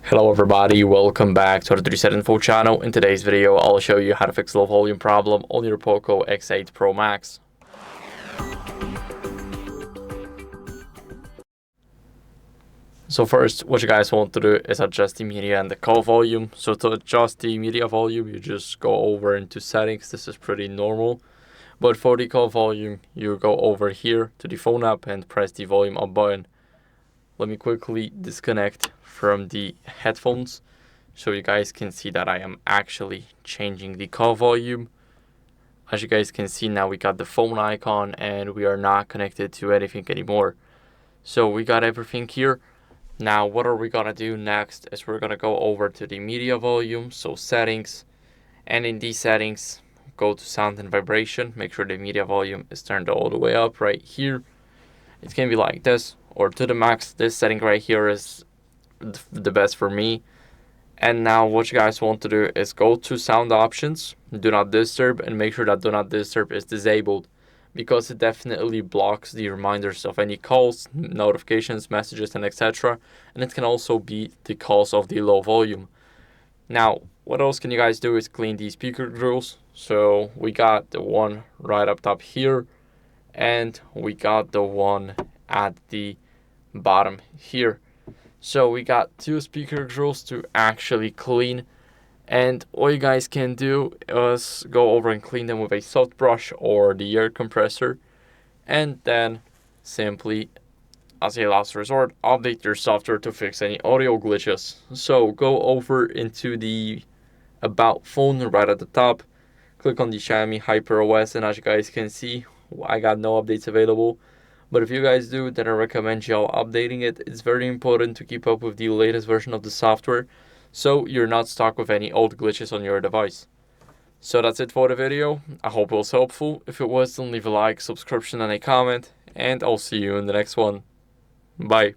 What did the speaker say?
Hello everybody, welcome back to the HardReset.Info channel. In today's video, I'll show you how to fix low volume problem on your POCO X8 Pro Max. So first, what you guys want to do is adjust the media and the call volume. So to adjust the media volume, you just go over into settings. This is pretty normal. But for the call volume, you go over here to the phone app and press the volume up button. Let me quickly disconnect from the headphones so you guys can see that I am actually changing the call volume. As you guys can see, now we got the phone icon and we are not connected to anything anymore. So we got everything here. Now what are we gonna do next is we're gonna go over to the media volume, so settings, and in these settings go to sound and vibration. Make sure the media volume is turned all the way up right here. It can be like this or to the max. This setting right here is the best for me. And now what you guys want to do is go to sound options, do not disturb, and make sure that do not disturb is disabled, because it definitely blocks the reminders of any calls, notifications, messages, and etc. And it can also be the cause of the low volume. Now what else can you guys do is clean these speaker grills. So we got the one right up top here, and we got the one at the bottom here. So we got two speaker grills to actually clean, and all you guys can do is go over and clean them with a soft brush or the air compressor, and then simply, as a last resort, update your software to fix any audio glitches. So go over into the About phone right at the top, click on the Xiaomi HyperOS, and as you guys can see, I got no updates available. But if you guys do, then I recommend y'all updating it. It's very important to keep up with the latest version of the software, so you're not stuck with any old glitches on your device. So that's it for the video. I hope it was helpful. If it was, then leave a like, subscription, and a comment, and I'll see you in the next one. Bye.